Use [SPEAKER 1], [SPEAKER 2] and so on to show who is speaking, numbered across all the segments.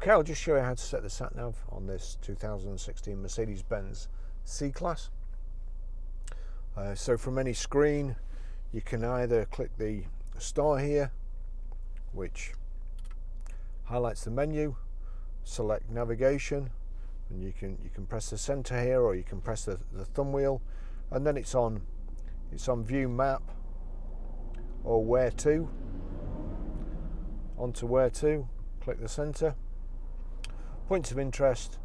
[SPEAKER 1] Okay, I'll just show you how to set the sat nav on this 2016 Mercedes-Benz C-Class. So from any screen, you can either click the star here, which highlights the menu, select navigation, and you can press the center here, or you can press the thumb wheel, and then it's on view map, or where to, onto where to. Click the center. Points of interest,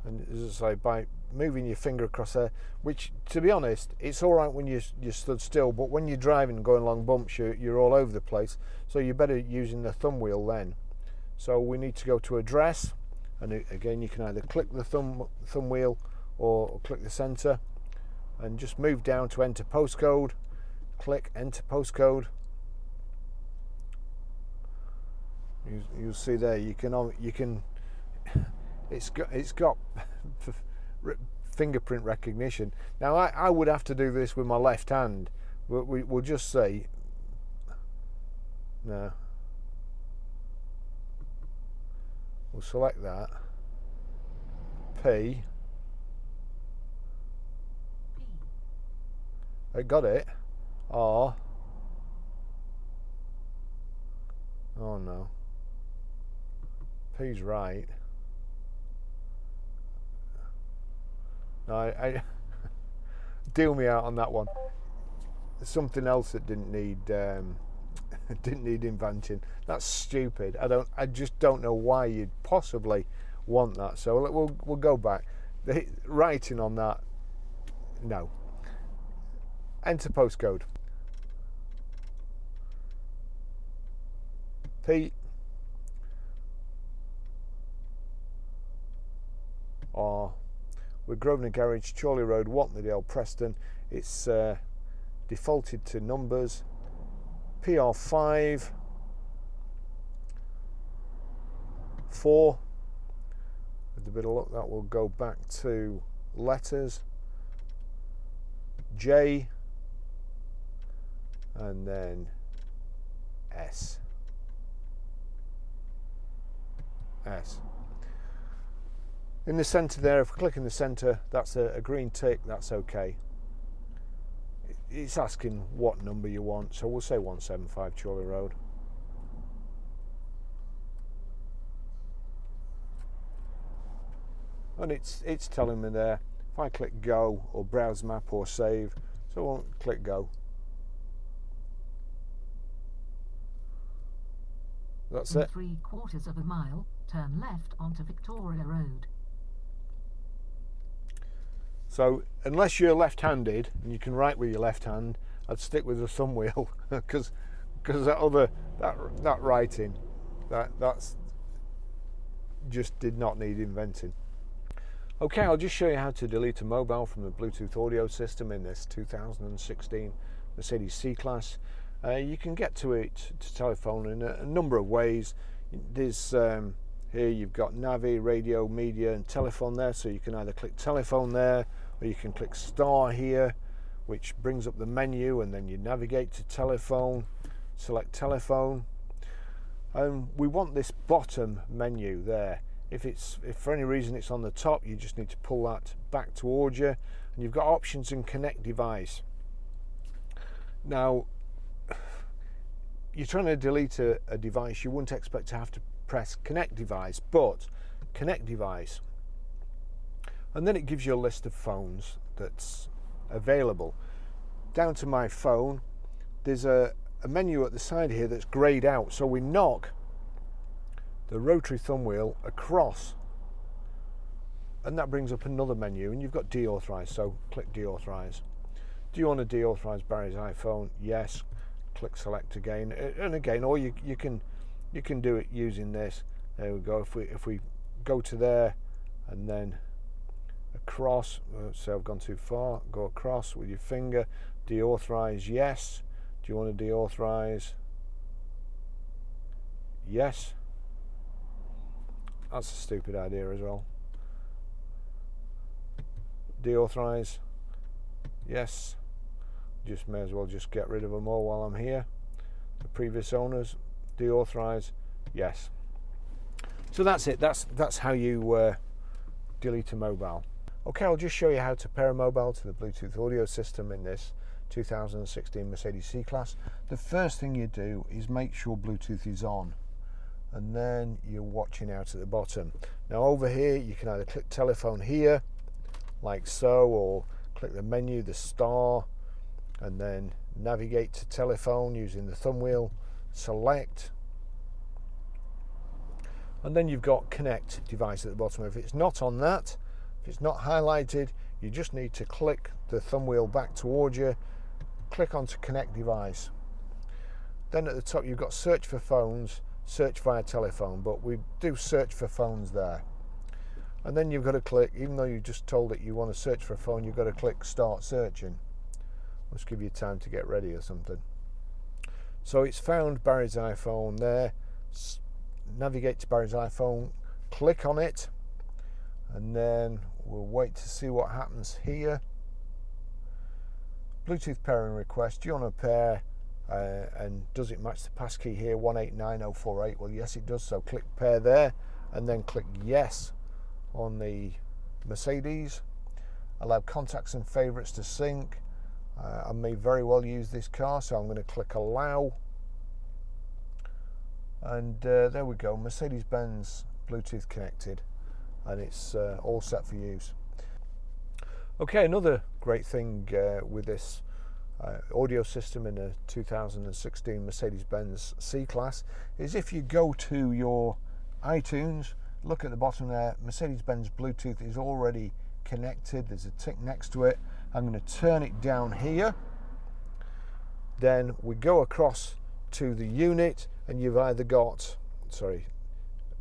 [SPEAKER 1] and as I say, by moving your finger across there, which, to be honest, it's all right when you stood still, but when you're driving and going along bumps, you're all over the place, so you're better using the thumb wheel then. So we need to go to address, and again you can either click the thumb wheel or click the center, and just move down to enter postcode. Click enter postcode. You'll see there you can it's got fingerprint recognition. Now I would have to do this with my left hand, but we'll just say no. We'll select that. P. I got it. R. Oh no. P's right. No, I deal me out on that one. Something else that didn't need inventing. That's stupid. I just don't know why you'd possibly want that. So we'll go back. The writing on that, no. Enter postcode. P. R. We're Grosvenor Garage, Chorley Road, Watnerdale, Preston. It's defaulted to numbers. PR5 4. With a bit of luck, that will go back to letters. J, and then S. In the center there, if we click in the center, that's a green tick, that's okay. It's asking what number you want, so we'll say 175 Chorley Road. And it's telling me there, if I click go or browse map or save, so we'll click go. That's it.
[SPEAKER 2] 3/4 of a mile, turn left onto Victoria Road.
[SPEAKER 1] So unless you're left-handed and you can write with your left hand, I'd stick with the thumb wheel because that writing that's just did not need inventing. Okay, I'll just show you how to delete a mobile from the Bluetooth audio system in this 2016 Mercedes C-Class. You can get to it to telephone in a number of ways. There's here you've got Navi, radio, media and telephone there, so you can either click telephone there, or you can click star here, which brings up the menu, and then you navigate to telephone, select telephone, and we want this bottom menu there. If for any reason it's on the top, you just need to pull that back towards you, and you've got options in connect device. Now you're trying to delete a device, you wouldn't expect to have to press connect device, but connect device, and then it gives you a list of phones that's available. Down to my phone, there's a menu at the side here that's greyed out, so we knock the rotary thumb wheel across, and that brings up another menu, and you've got deauthorize, so click deauthorize. Do you want to deauthorize Barry's iPhone? Yes. Click select again, and again, or you can do it using this. There we go. If we go to there and then across, so I've gone too far, go across with your finger, deauthorize, yes. Do you want to deauthorize? Yes. That's a stupid idea as well. Deauthorize, yes. Just may as well just get rid of them all while I'm here. The previous owners, deauthorize, yes. So that's it. That's how you delete a mobile. Okay, I'll just show you how to pair a mobile to the Bluetooth audio system in this 2016 Mercedes C-Class. The first thing you do is make sure Bluetooth is on, and then you're watching out at the bottom. Now over here you can either click telephone here like so, or click the menu, the star, and then navigate to telephone using the thumb wheel, select, and then you've got connect device at the bottom. If it's not on that, if it's not highlighted, you just need to click the thumb wheel back towards you, click onto connect device. Then at the top you've got search for phones, search via telephone, but we do search for phones there. And then you've got to click, even though you just told it you want to search for a phone, you've got to click start searching. Let's give you time to get ready or something. So it's found Barry's iPhone there. Navigate to Barry's iPhone, click on it, and then we'll wait to see what happens here. Bluetooth pairing request. Do you want to pair and does it match the passkey here 189048? Well, yes it does, so click pair there and then click yes on the Mercedes. Allow contacts and favorites to sync. I may very well use this car, so I'm going to click allow, and there we go, Mercedes-Benz Bluetooth connected, and it's all set for use. Okay, another great thing with this audio system in a 2016 Mercedes-Benz C-Class is if you go to your iTunes, look at the bottom there, Mercedes-Benz Bluetooth is already connected. There's a tick next to it. I'm going to turn it down here. Then we go across to the unit, and you've either got,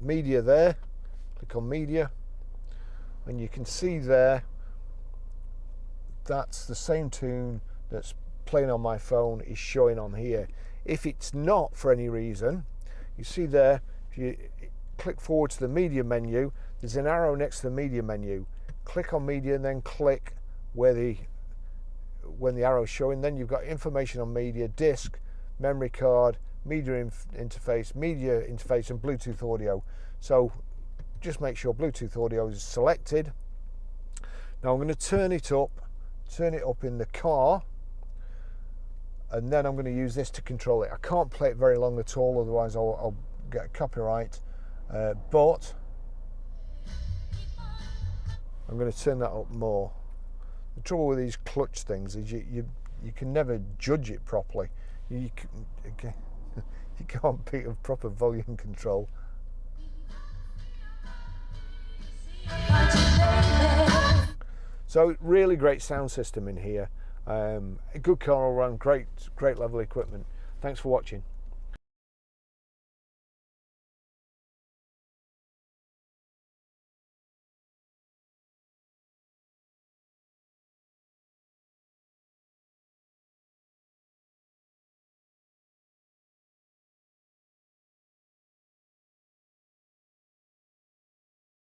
[SPEAKER 1] media there. Click on media, and you can see there that's the same tune that's playing on my phone is showing on here. If it's not for any reason, you see there, if you click forward to the media menu, there's an arrow next to the media menu. Click on media and then click when the arrow's showing. Then you've got information on media, disc, memory card, media interface, and Bluetooth audio. So just make sure Bluetooth audio is selected. Now I'm going to turn it up in the car, and then I'm going to use this to control it. I can't play it very long at all, otherwise I'll get a copyright, but I'm going to turn that up more. The trouble with these clutch things is you can never judge it properly. You can't beat a proper volume control. So really great sound system in here. A good car all around, great level equipment. Thanks for watching.